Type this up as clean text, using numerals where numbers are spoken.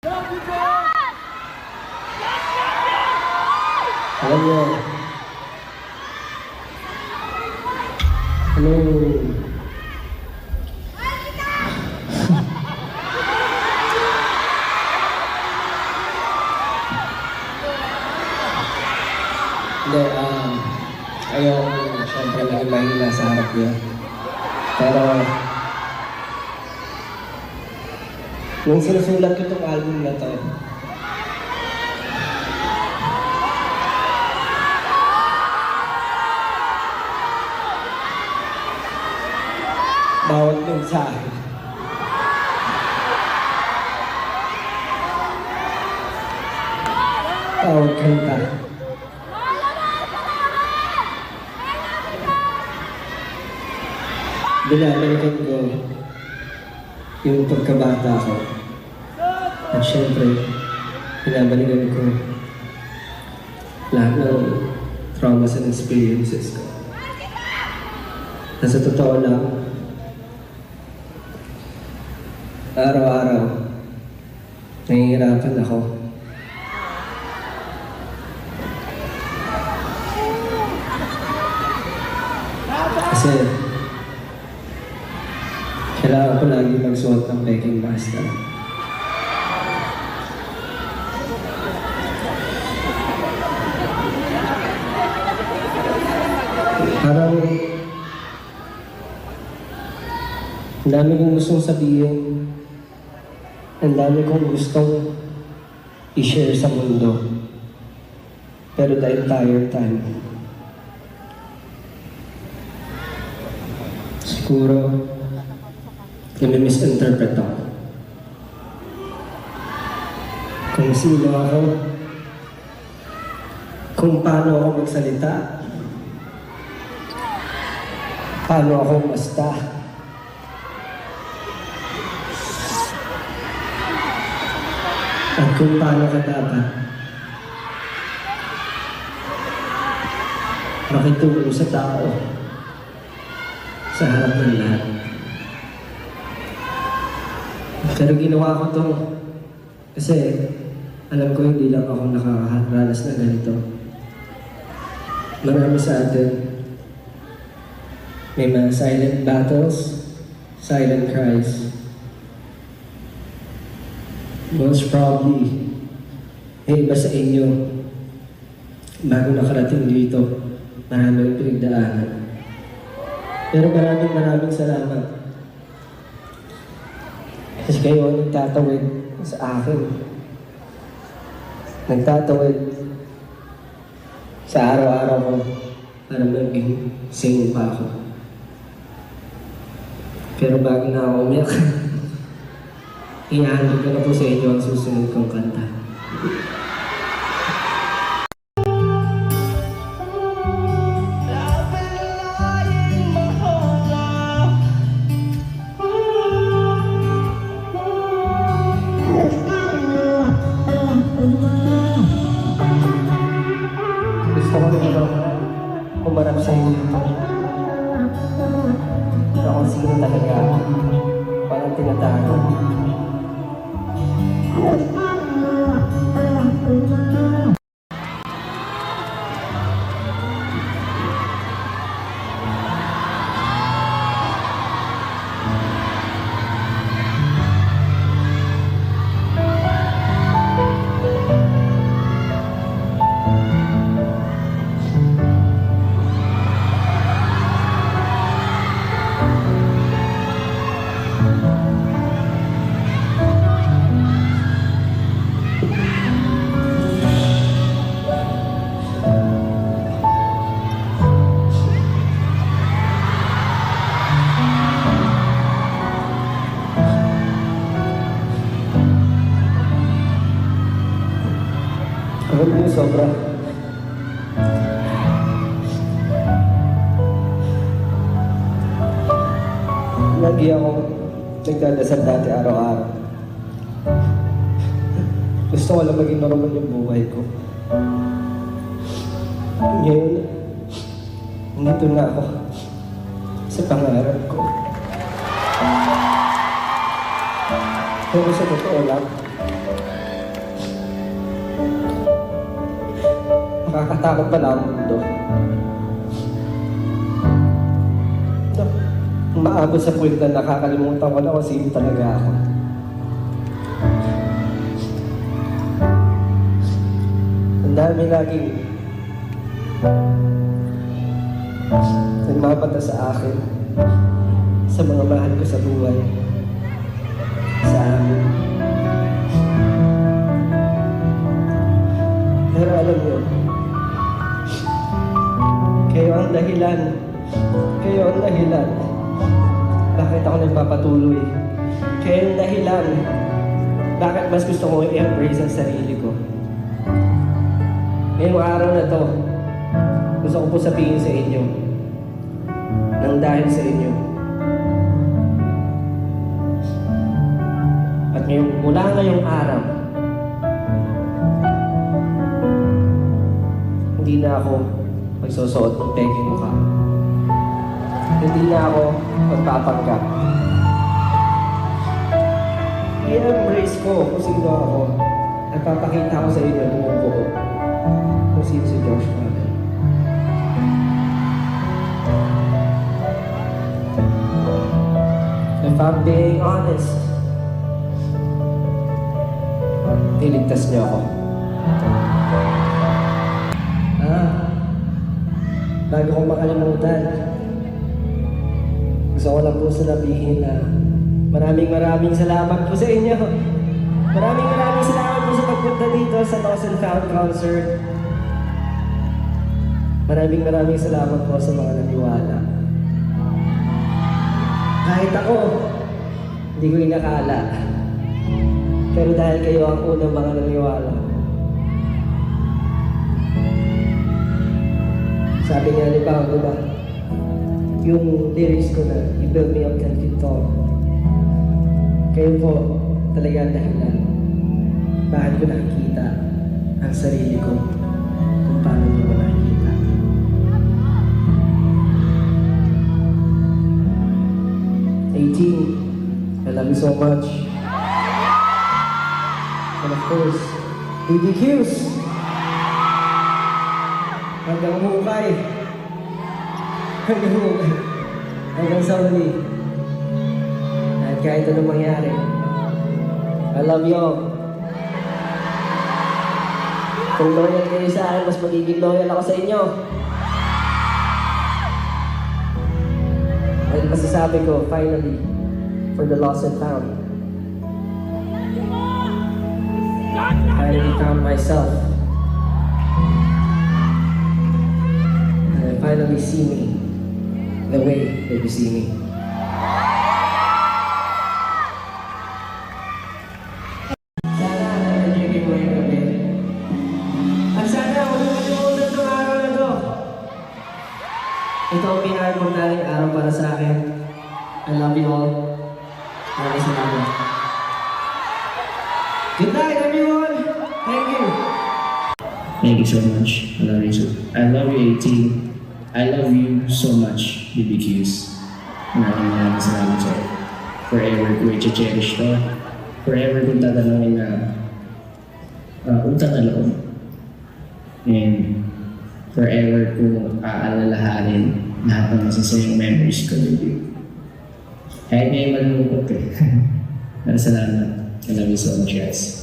Alam niyo, hindi, ayaw siyempre maging mahina sa harap niya. Pero, nung sinusulat ko itong album na to, bawat mensahe, bawat kanta, binabalikan ko yung pagkabata ko. At syempre, binabalikan ko lahat ng traumas and experiences ko. Na sa totoo lang, araw-araw, nahihirapan ako. Kasi, kailangan ko lagi magsuot ng peking mask. Parang, ang dami kong gustong sabihin, ang dami kong gustong i-share sa mundo. Pero the entire time, siguro, nami-misinterpret ako. Kung sino ako, kung paano ako magsalita, paano ako basta. At kung paano ka dapat makitulong sa tao sa harap ng lahat. Pero ginawa ko to kasi alam ko hindi lang ako nakakaranas na ganito. Marami sa atin may mga silent battles, silent cries. Most probably, may iba sa inyo bago nakarating dito, marami rin pinagdaanan. Pero maraming salamat. Kasi kayo ang nagtatawid sa akin. Nagtatawid sa araw-araw ko para maging sane pa ako. Pero bago na ako umiyak, ihahandog ko na po sa inyo ang susunod kong kanta. Gusto ko rin ito kumarap sa inyo na kung sino talaga ako. Parang tinatago. Alam niyo, sobra. Lagi ako nagdadasal dati araw-araw. Gusto ko lang maging normal yung buhay ko. Ngayon, nandito na ako sa pangarap ko. Pero sa totoo lang, Nakakatakot pala ang mundo. Umaabot sa point na nakakalimutan ko na kung sino talaga ako. Ang dami laging nagmamata sa akin, sa mga mahal ko sa buhay, sa amin. Pero alam niyo, kayo ang dahilan bakit ako nagpapatuloy. Kayo ang dahilan bakit mas gusto ko i-embrace ang sarili ko. Ngayong araw na to, gusto ko po sabihin sa inyo, nang dahil sa inyo. At mula ngayong araw, hindi na ako magsusuot ng peking mukha. Hindi na ako magpapanggap. I-embrace ko kung sino ako. At papakita ko sa inyo buo-buo kung sino si Josh Allen. If I'm being honest, niligtas niyo ako. Bago ko makalimutan, gusto ko lang po sabihin na maraming salamat po sa inyo. Maraming salamat po sa pagpunta dito sa Lost and Found concert. Maraming salamat po sa mga naniwala. Kahit ako, hindi ko inakala. Pero dahil kayo ang unang mga naniwala, sabi nga ni Paolo ba, yung lyrics ko na, "You build me up 10 feet tall." Kayo po talaga ang dahilan bakit ko nakikita ang sarili ko kung paano ko ba nakikita. I love you so much. And of course, BBQs. Hanggang hukay. Hanggang sa uli. At kahit anong mangyari, I love you all. Kung loyal kayo sa akin, mas magiging loyal ako sa inyo. At masasabi ko, finally, for the lost and found, I found myself. Finally see me the way that you see me. Sana nag-enjoy mo yung gabi. At sana huwag mo kalimutan itong araw na to. Ito ang pinaka-importanting araw para sa akin. I love you all. Maraming salamat. Good night, everyone. Thank you. Thank you so much. I love you so. I love you, 18. I love you so much, BBQs. Maraming salamat sa'yo. Forever ko i-cherish to. Forever kong tatanungin na utang na loob. And forever kong aalalahanin lahat ng masasayang memories ko with you. Kahit may malulungkot eh. Salamat. I love you so much, guys.